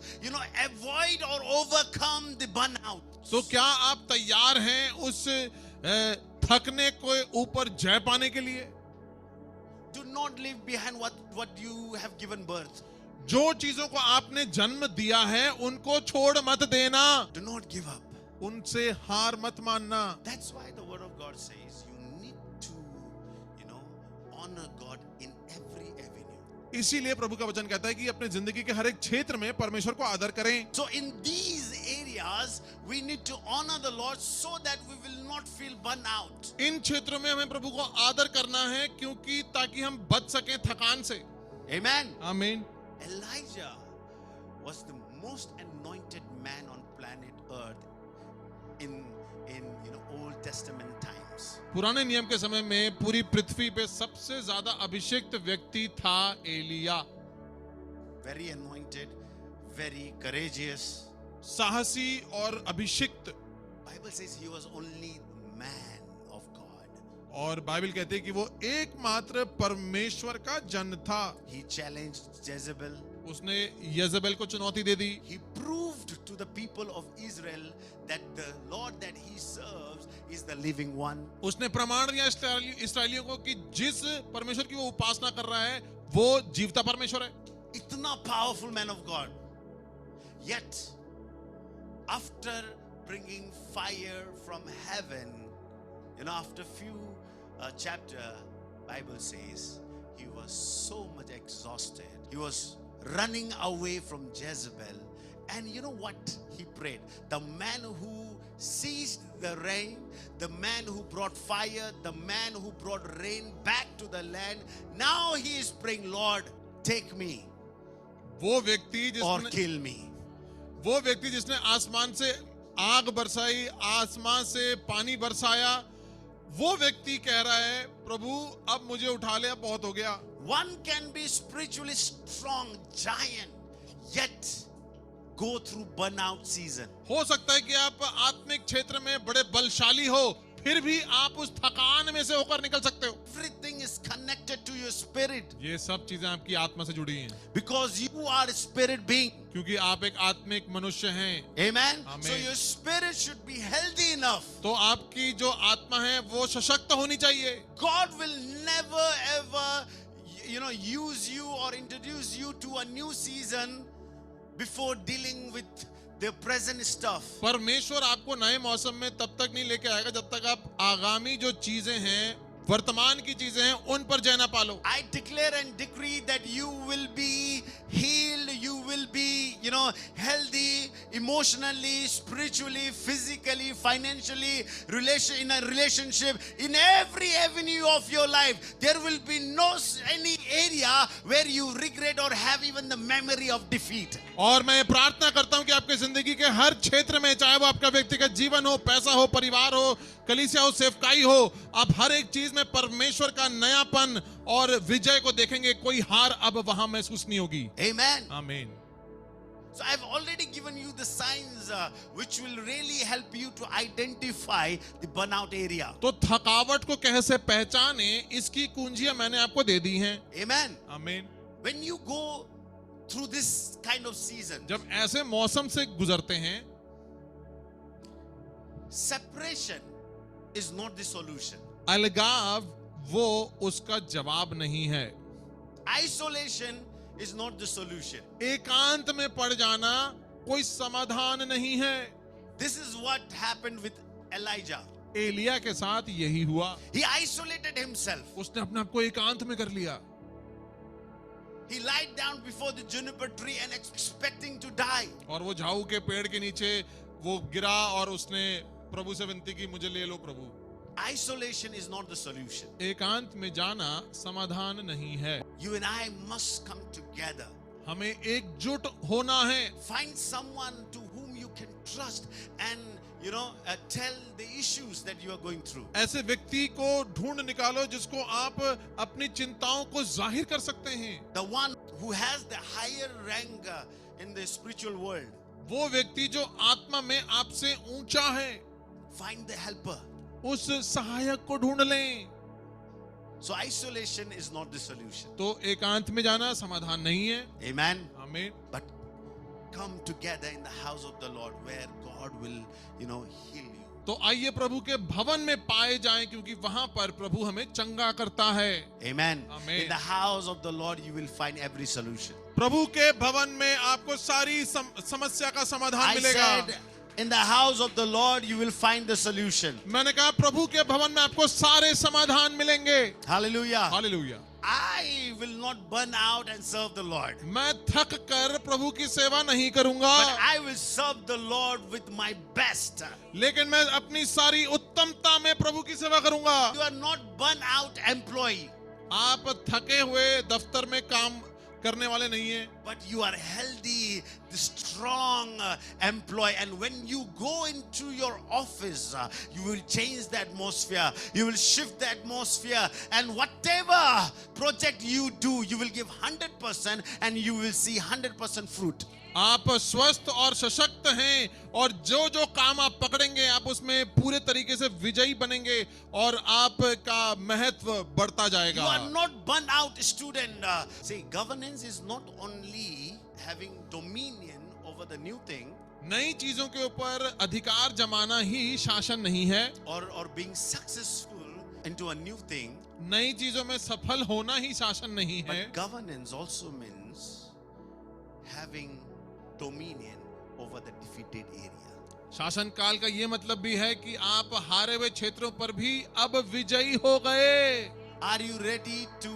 avoid or overcome the burnout? तो क्या आप तैयार हैं उस थकने को ऊपर जय पाने के लिए? Do not leave behind what you have given birth. जो चीजों को आपने जन्म दिया है उनको छोड़ मत देना। Do not give up. उनसे हार मत मानना। That's why the word of God says you need to honor God in every avenue. इसीलिए प्रभु का वचन कहता है कि अपने जिंदगी के हर एक क्षेत्र में परमेश्वर को आदर करें। So in these areas we need to honor the Lord so that we will not feel burnt out. इन क्षेत्रों में हमें प्रभु को आदर करना है क्योंकि ताकि हम बच सकें थकान से। Amen. आमीन। Elijah was the most anointed man on planet Earth in Old Testament times. पुराने नियम के समय में पूरी पृथ्वी पे सबसे ज्यादा अभिषिक्त व्यक्ति था Elia. Very anointed, very courageous. साहसी और अभिषिक्त। Bible says he was only man of God. और बाइबल कहते हैं कि वो एकमात्र परमेश्वर का जन था। He challenged Jezebel. उसने यजेबेल को चुनौती दे दी। He proved to the people of Israel that the Lord that he serves is the living one. उसने प्रमाण दिया इस्राएलियों को कि जिस परमेश्वर की वो उपासना कर रहा है वो जीवता परमेश्वर है। Itna powerful man of God. Yet, after bringing fire from heaven, after few chapter, Bible says he was so much exhausted. He was running away from Jezebel, and you know what he prayed? The man who ceased the rain, the man who brought fire, the man who brought rain back to the land, now he is praying, Lord, take me वो व्यक्ति or जिसने kill me. वो व्यक्ति जिसने आसमान से आग बरसाई, आसमान से पानी बरसाया, वो व्यक्ति कह रहा है प्रभु अब मुझे उठा ले, अब बहुत हो गया। One can be spiritually strong giant, yet go through burnout season. हो सकता है कि आप आत्मिक क्षेत्र में बड़े बलशाली हो, फिर भी आप उस थकान में से होकर निकल सकते हो। Everything is connected to your spirit ये सब चीजें आपकी आत्मा से जुड़ी हैं, because you are a spirit being. क्योंकि आप एक आत्मिक मनुष्य हैं। Amen. Amen. So your spirit should be healthy enough. तो आपकी जो आत्मा है वो सशक्त होनी चाहिए। God will never ever use you or introduce you to a new season before dealing with the present stuff. परमेश्वर आपको नए मौसम में तब तक नहीं लेके आएगा जब तक आप आगामी जो चीजें हैं, वर्तमान की चीजें हैं, उन पर जय ना पालो। I declare and decree that you will be healed, you will be, healthy emotionally, spiritually, physically, financially, in a relationship, in every avenue of your life. There will be any area where you regret or have even the memory of defeat. और मैं प्रार्थना करता हूं कि आपके जिंदगी के हर क्षेत्र में, चाहे वो आपका व्यक्तिगत जीवन हो, पैसा हो, परिवार हो, कलीसिया हो, सेवकाई हो, आप हर एक चीज में परमेश्वर का नयापन और विजय को देखेंगे। कोई हार अब वहां महसूस नहीं होगी। Amen. आमीन। So I've already given you the signs which will really help you to identify the burnout area. तो थकावट को कैसे पहचाने, इसकी कुंजियां मैंने आपको दे दी हैं। Amen. आमीन। When you go through this kind of season, जब ऐसे मौसम से गुजरते हैं, separation is not the solution. अलगाव वो उसका जवाब नहीं है। Isolation is not the solution. एकांत में पड़ जाना कोई समाधान नहीं है। This is what happened with Elijah. Elia के साथ यही हुआ। He isolated himself. उसने अपने आप को एकांत में कर लिया। He lied down before the juniper tree and expecting to die. और वो झाऊ के पेड़ के नीचे वो गिरा और उसने प्रभु से विनती की, मुझे ले लो प्रभु। Isolation is not the solution. एकांत में जाना समाधान नहीं है। You and I must come together. हमें एकजुट होना है। Find someone to whom you can trust and tell the issues that you are going through. ऐसे व्यक्ति को ढूंढ निकालो जिसको आप अपनी चिंताओं को जाहिर कर सकते हैं। The one who has the higher rank in the spiritual world. वो व्यक्ति जो आत्मा में आपसे ऊंचा है। Find the helper. उस सहायक को ढूंढ लें। So isolation is not the solution. तो एकांत में जाना समाधान नहीं है। Amen. आमीन। But come together in the house of the Lord where God will, heal you. तो आइए प्रभु के भवन में पाए जाएं, क्योंकि वहां पर प्रभु हमें चंगा करता है। Amen. Amen. In the house of the Lord you will find every solution. प्रभु के भवन में आपको सारी समस्या का समाधान I मिलेगा। said, in the house of the Lord you will find the solution. मैंने कहा प्रभु के भवन में आपको सारे समाधान मिलेंगे। Hallelujah. Hallelujah. I will not burn out and serve the Lord. मैं थक कर प्रभु की सेवा नहीं करूंगा, But I will serve the Lord with my best. लेकिन मैं अपनी सारी उत्तमता में प्रभु की सेवा करूंगा। You are not burn out employee. आप थके हुए दफ्तर में काम करने वाले नहीं हैं, But you are healthy, the strong employee. And when you go into your office, you will change the atmosphere. You will shift the atmosphere. And whatever project you do, you will give 100% and you will see 100% fruit. आप स्वस्थ और सशक्त हैं और जो जो काम आप पकड़ेंगे आप उसमें पूरे तरीके से विजयी बनेंगे और आपका महत्व बढ़ता You जाएगा। are not burnt out student. See, governance is not only having dominion over the new thing नई चीजों के ऊपर अधिकार जमाना ही शासन नहीं है, or being successful into a new thing, नई चीजों में सफल होना ही शासन नहीं है, but governance also means having dominion over the defeated area. शासन काल का ये मतलब भी है कि आप हारे हुए क्षेत्रों पर भी अब विजयी हो गए। Are you ready to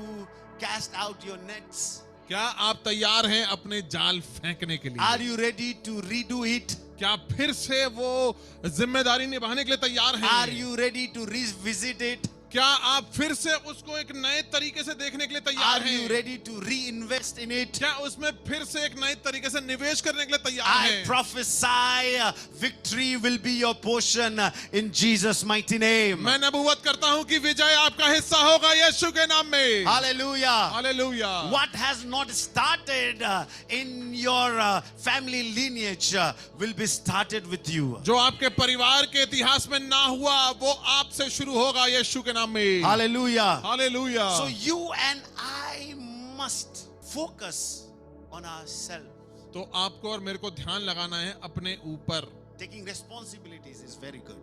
cast out your nets? क्या आप तैयार हैं अपने जाल फेंकने के लिए? Are you ready to redo it? क्या फिर से वो जिम्मेदारी निभाने के लिए तैयार हैं? Are you ready to revisit it? क्या आप फिर से उसको एक नए तरीके से देखने के लिए Are तैयार you हैं? ready to reinvest in it? क्या उसमें फिर से एक नए तरीके से निवेश करने के लिए तैयार I हैं? prophesy victory will be your portion in Jesus' mighty name. मैं नबूवत करता हूं कि विजय आपका हिस्सा होगा यीशु के नाम में। Hallelujah. Hallelujah. What has not started in your family lineage will be started with you. जो आपके परिवार के इतिहास में ना हुआ वो आपसे शुरू होगा यीशु के नाम में। Hallelujah. Hallelujah. So you and I must focus on ourselves. तो आपको और मेरे को ध्यान लगाना है अपने ऊपर। Taking responsibilities is very good,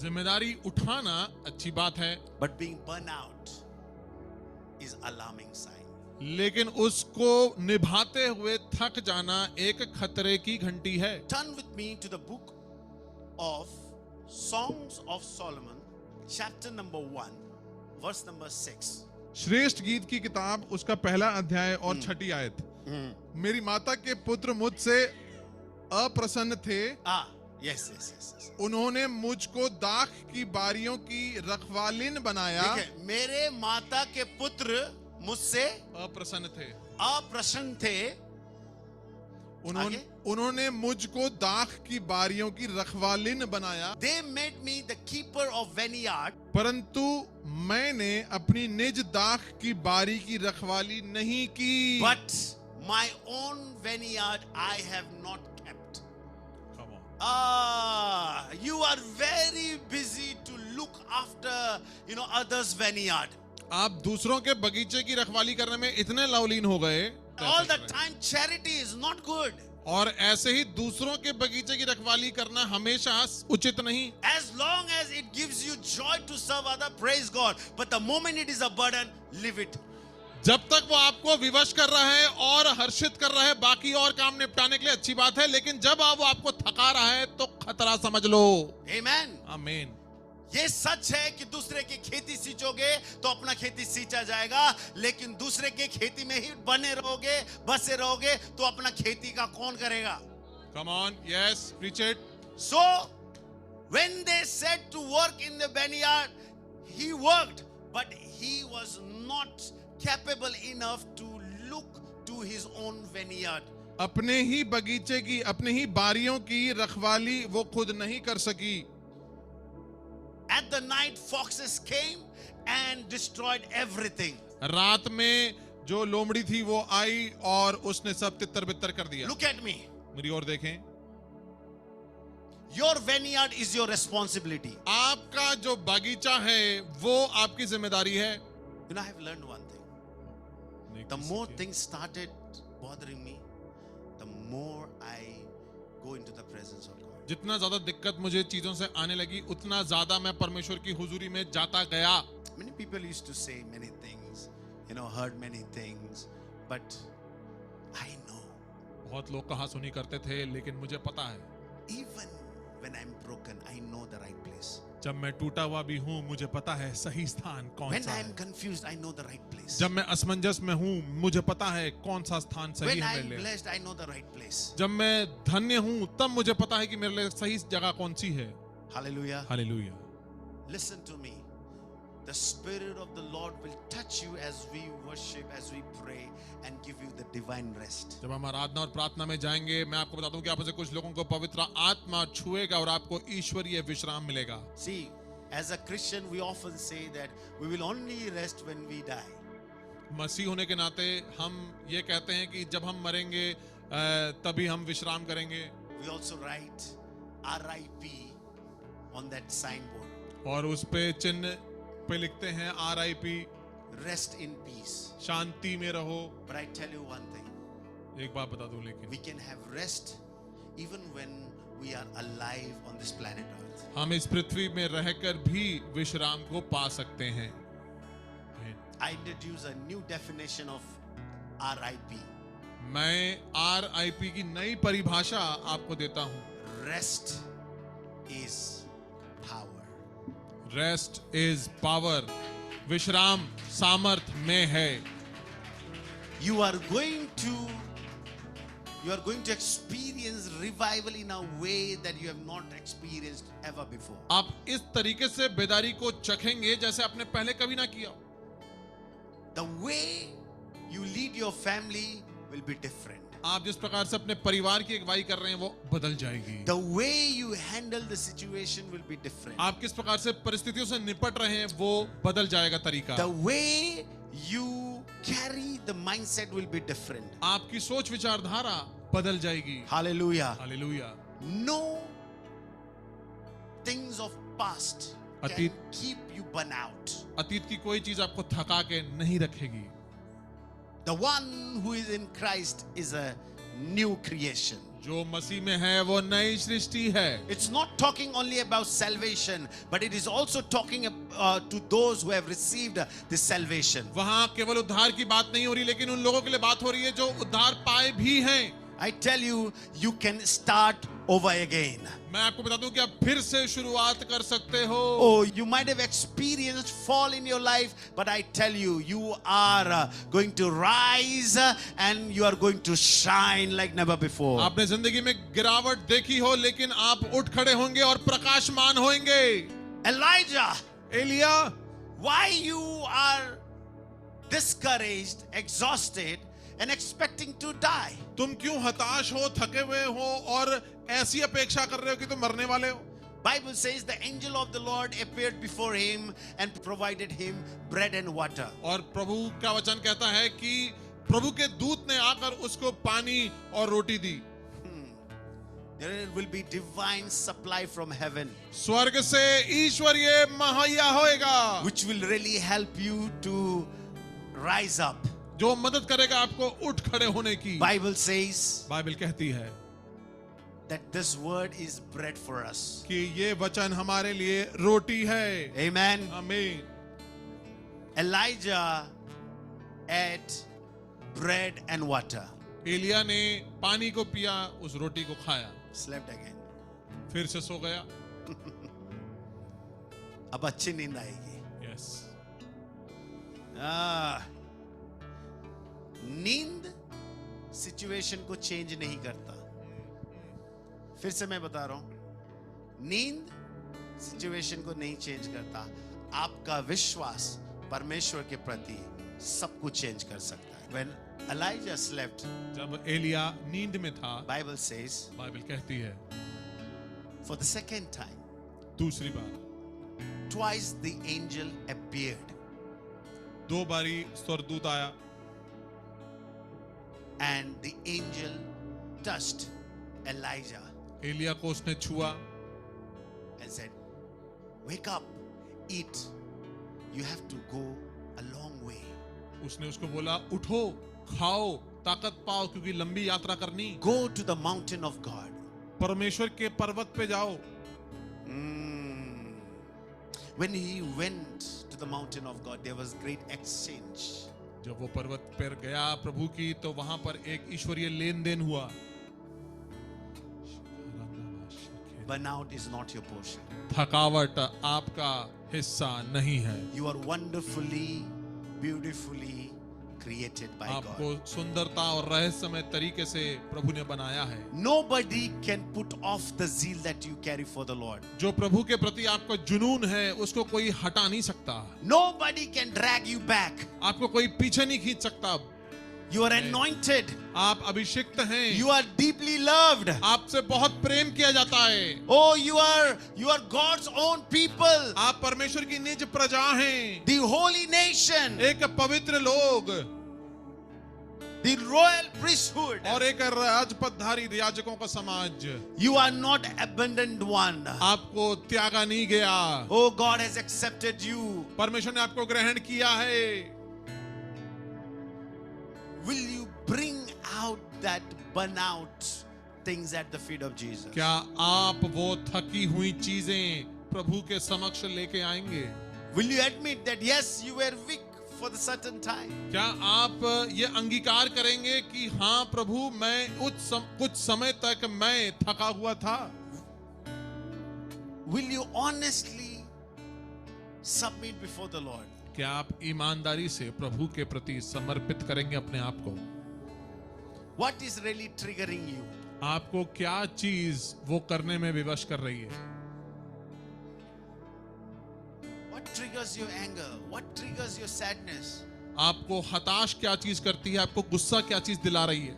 जिम्मेदारी उठाना अच्छी बात है, but being burnt out is alarming sign. लेकिन उसको निभाते हुए थक जाना एक खतरे की घंटी है। Turn with me to the book of Songs of Solomon, chapter number 1, verse number 6. श्रेष्ठ गीत की किताब उसका पहला अध्याय और छठी आयत। मेरी माता के पुत्र मुझसे अप्रसन्न थे, Yes. उन्होंने मुझको दाख की बारियों की रखवालिन बनाया। देखिए, मेरे माता के पुत्र मुझसे अप्रसन्न थे, अप्रसन्न थे। उन्होंने मुझको दाख की बारियों की रखवालिन बनाया, They made me the keeper of vineyard, परंतु मैंने अपनी निज दाख की बारी की रखवाली नहीं की। but my own vineyard I have not kept. Come on. You are very busy to look after, others' vineyard. आप दूसरों के बगीचे की रखवाली करने में इतने लवलीन हो गए, All the time charity is not good. और ऐसे ही दूसरों के बगीचे की रखवाली करना हमेशा उचित नहीं। As long as it gives you joy to serve other, praise God. But the moment it is a burden, leave it. जब तक वो आपको विवश कर रहा है और हर्षित कर रहा है बाकी और काम निपटाने के लिए अच्छी बात है, लेकिन जब वो आपको थका रहा है तो खतरा समझ लो। Amen. आमीन। ये सच है कि दूसरे की खेती सींचोगे तो अपना खेती सींचा जाएगा, लेकिन दूसरे के खेती में ही बने रहोगे, बसे रहोगे तो अपना खेती का कौन करेगा? Come on, yes, preach it. So when they said to work in the vineyard, he worked, but he was not capable enough to look to his own vineyard. अपने ही बगीचे की, अपने ही बारियों की रखवाली वो खुद नहीं कर सकी। At the night, foxes came and destroyed everything. रात में जो लोमड़ी थी वो आई और उसने सब तितर बितर कर दिया। Look at me. मेरी ओर देखें। Your vineyard is your responsibility. आपका जो बगीचा है वो आपकी जिम्मेदारी है। I have learned one thing. The more things started bothering me, the more I go into the presence of God. जितना ज्यादा दिक्कत मुझे चीजों से आने लगी उतना ज्यादा मैं परमेश्वर की हुजूरी में जाता गया। Many people used to say many things, heard many things, but I know. बहुत लोग कहा सुनी करते थे, लेकिन मुझे पता है Even when I'm broken, I know the right place. जब मैं टूटा हुआ भी हूँ मुझे पता है सही स्थान कौन When सा I'm है। confused, I know the right place. जब मैं असमंजस में हूँ मुझे पता है कौन सा स्थान सही When है मेरे I'm लिए। blessed, I know the right place. जब मैं धन्य हूँ तब मुझे पता है कि मेरे लिए सही जगह कौन सी है। Hallelujah. Hallelujah. Listen to me. The Spirit of the Lord will touch you as we worship, as we pray, and give you the divine rest. जब हम आराधना और प्रार्थना में जाएंगे, मैं आपको बताता हूँ कि आप से कुछ लोगों को पवित्र आत्मा छुएगा और आपको ईश्वरीय विश्राम मिलेगा। See, as a Christian, we often say that we will only rest when we die. मसीह होने के नाते हम ये कहते हैं कि जब हम मरेंगे तभी हम विश्राम करेंगे। We also write RIP on that signboard. और उस पे चिन्ह पे लिखते हैं RIP, Rest in peace. शांति में रहो। But I tell you one thing. एक बात बता दूं, लेकिन We can have rest even when we are alive on this planet Earth. हम इस पृथ्वी में रहकर भी विश्राम को पा सकते हैं। I introduce a new definition of RIP. मैं RIP की नई परिभाषा आपको देता हूं। Rest is power. Rest is power, विश्राम सामर्थ में है। You are going to experience revival in a way that you have not experienced ever before. आप इस तरीके से बेदारी को चखेंगे जैसे आपने पहले कभी ना किया। The way you lead your family will be different. आप जिस प्रकार से अपने परिवार की अगुवाई कर रहे हैं वो बदल जाएगी। The way you handle the situation will be different. आप किस प्रकार से परिस्थितियों से निपट रहे हैं वो बदल जाएगा तरीका। The way you carry the mindset will be different. आपकी सोच विचारधारा बदल जाएगी। Hallelujah. Hallelujah. No things of past can अतीत keep you burn out. अतीत की कोई चीज आपको थका के नहीं रखेगी। The one who is in Christ is a new creation. जो मसीह में है वो नई सृष्टि है। It's not talking only about salvation, but it is also talking to those who have received this salvation. वहां केवल उद्धार की बात नहीं हो रही, लेकिन उन लोगों के लिए बात हो रही है जो उद्धार पाए भी हैं। I tell you, you can start over again. मैं आपको बता दूं कि आप फिर से शुरुआत कर सकते हो। Oh, you might have experienced fall in your life, but I tell you, you are going to rise and you are going to shine like never before. आपने जिंदगी में गिरावट देखी हो, लेकिन आप उठ खड़े होंगे और प्रकाशमान होंगे। Elijah, Elia, why you are discouraged, exhausted, and expecting to die? तुम क्यों हताश हो, थके हुए हो और ऐसी अपेक्षा कर रहे हो कि तुम मरने वाले हो? Bible says the angel of the Lord appeared before him and provided him bread and water. और प्रभु का वचन कहता है कि प्रभु के दूत ने आकर उसको पानी और रोटी दी। There will be divine supply from heaven, स्वर्ग से ईश्वरीय मुहैया होएगा, which will really help you to rise up. जो मदद करेगा आपको उठ खड़े होने की। Bible says बाइबल कहती है that this word is bread for us. कि ये वचन हमारे लिए रोटी है। Amen. आमीन। Elijah ate bread and water. Elia ने पानी को पिया, उस रोटी को खाया, Slept again. फिर से सो गया। अब अच्छी नींद आएगी। यस। नींद सिचुएशन को चेंज नहीं करता। फिर से मैं बता रहा हूं, नींद सिचुएशन को नहीं चेंज करता। आपका विश्वास परमेश्वर के प्रति सब कुछ चेंज कर सकता है। When Elijah slept, जब एलिया नींद में था, Bible says, बाइबल कहती है for the second time, दूसरी बार, twice the angel appeared, दो बारी स्वर्गदूत आया and the angel touched Elijah Elia को उसने छुआ and said, wake up, eat, you have to go a long way. उसने उसको बोला उठो, खाओ, ताकत पाओ, क्योंकि लंबी यात्रा करनी। Go to the mountain of God. परमेश्वर के पर्वत पे जाओ। When he went to the mountain of God, there was great exchange. जब वो पर्वत पर गया प्रभु की, तो वहां पर एक ईश्वरीय लेन देन हुआ। Burnout is not your portion. थकावट आपका हिस्सा नहीं है। You are wonderfully, beautifully created by आपको God. सुंदरता और रहस्यमय तरीके से प्रभु ने बनाया है। Nobody can put off the zeal that you carry for the Lord. जो प्रभु के प्रति आपको जुनून है, उसको कोई हटा नहीं सकता। Nobody can drag you back. आपको कोई पीछे नहीं खींच सकता। You are anointed. आप अभिषिक्त हैं, You are deeply loved. आपसे बहुत प्रेम किया जाता है, Oh, you are God's own people. आप परमेश्वर की निज प्रजा हैं, The holy nation. एक पवित्र लोग The royal priesthood. और एक राजपदधारी याजकों का समाज। You are not abandoned one. आपको त्यागा नहीं गया, Oh, God has accepted you. परमेश्वर ने आपको ग्रहण किया है। Will you bring out that burnout things at the feet of Jesus? क्या आप वो थकी हुई चीजें प्रभु के समक्ष लेके आएंगे? Will you admit that yes, you were weak for the certain time? क्या आप ये अंगीकार करेंगे कि हाँ प्रभु, मैं कुछ समय तक मैं थका हुआ था? Will you honestly submit before the Lord? क्या आप ईमानदारी से प्रभु के प्रति समर्पित करेंगे अपने आप को? What is really triggering you? आपको क्या चीज वो करने में विवश कर रही है? What triggers your anger? What triggers your sadness? आपको हताश क्या चीज करती है? आपको गुस्सा क्या चीज दिला रही है?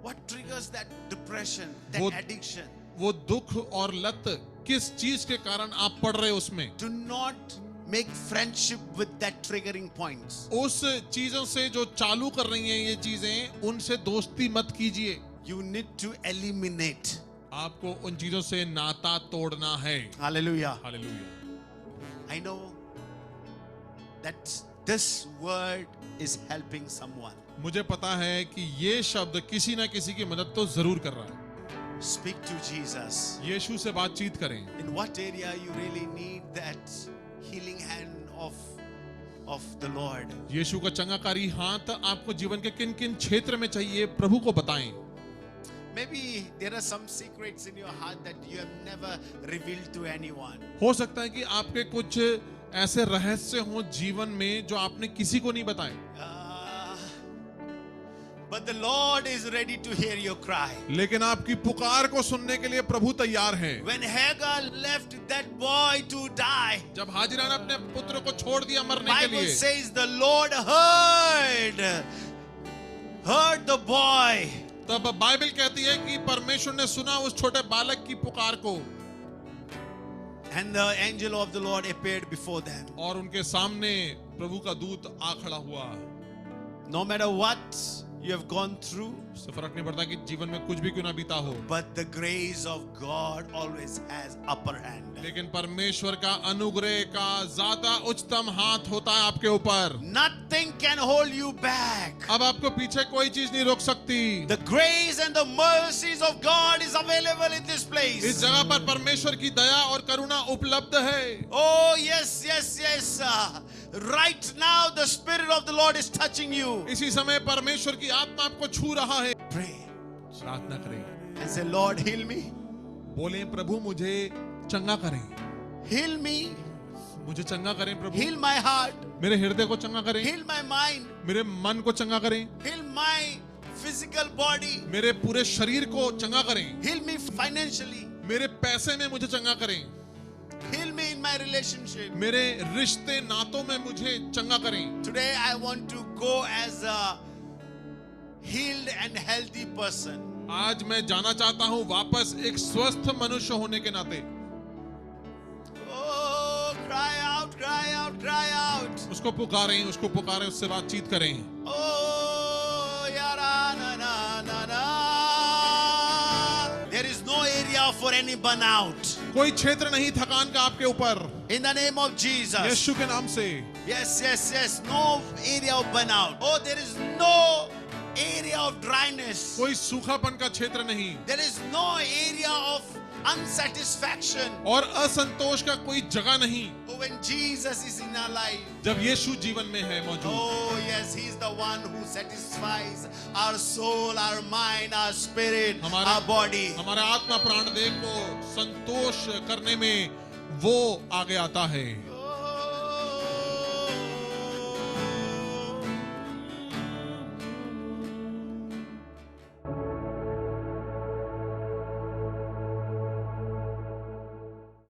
What triggers that depression, that वो- addiction? वो दुख और लत किस चीज के कारण आप पड़ रहे हो उसमें? Do not make friendship with that triggering points. उस चीजों से जो चालू कर रही हैं ये चीजें, उनसे दोस्ती मत कीजिए। You need to eliminate. आपको उन चीजों से नाता तोड़ना है। Hallelujah. Hallelujah. I know that this word is helping someone. मुझे पता है कि ये शब्द किसी ना किसी की मदद तो जरूर कर रहा है। Speak to Jesus. यीशु से बातचीत करें। In what area you really need that healing hand of the Lord? यीशु का चंगाकारी हाथ आपको जीवन के किन किन क्षेत्र में चाहिए, प्रभु को बताएं। Maybe there are some secrets in your heart that you have never revealed to anyone. हो सकता है कि आपके कुछ ऐसे रहस्य हों जीवन में जो आपने किसी को नहीं बताए, But the Lord is ready to hear your cry. लेकिन आपकी पुकार को सुनने के लिए प्रभु तैयार है। When Hagar left that boy to die, जब हाजिरा ने अपने पुत्र को छोड़ दिया मरने के Bible लिए, says the Lord heard the boy. तब बाइबल कहती है कि परमेश्वर ने सुना उस छोटे बालक की पुकार को, And the angel of the Lord appeared before them. और उनके सामने प्रभु का दूत आ खड़ा हुआ। No matter what you have gone through, उससे फर्क नहीं पड़ता कि जीवन में कुछ भी क्यों ना बीता हो, but the grace of God always has upper hand. लेकिन परमेश्वर का अनुग्रह का ज्यादा उच्चतम हाथ होता है आपके ऊपर। Nothing can hold you back. अब आपको पीछे कोई चीज नहीं रोक सकती। The grace and the mercies of God is available in this इस place. जगह पर परमेश्वर की दया और करुणा उपलब्ध है। Oh, yes, yes, yes. Right now, the Spirit of the Lord is touching you. इसी समय परमेश्वर की आत्मा आपको छू रहा है। Pray प्रार्थना करें, and say, Lord, heal me. बोले प्रभु मुझे चंगा करें, Heal me. मुझे चंगा करें प्रभु, Heal my heart. मेरे हृदय को चंगा करें, Heal my mind. मेरे मन को चंगा करें, Heal my physical body. मेरे पूरे शरीर को चंगा करें, Heal me financially. मेरे पैसे में मुझे चंगा करें, Heal me in my relationship. मेरे रिश्ते नातों में मुझे चंगा करें। Today, I want to go as a healed and healthy person. आज मैं जाना चाहता हूं वापस एक स्वस्थ मनुष्य होने के नाते। Oh, cry out, cry out, cry out. उसको पुकारें, उससे बातचीत करें। Oh, yara na na na na. There is no area for any burnout. कोई क्षेत्र नहीं थकान का आपके ऊपर, In the name of Jesus. यीशु के नाम से। Yes, yes, yes. No area of burnout. Oh, there is no area of dryness. कोई सूखापन का क्षेत्र नहीं, There is no area of unsatisfaction. और असंतोष का कोई जगह नहीं। Oh, when Jesus is in our life. जब यीशु जीवन में है मौजूद, Oh, yes, He's the one who satisfies our soul, our mind, our spirit, our body. हमारा आत्मा प्राण देह को संतोष करने में वो आगे आता है।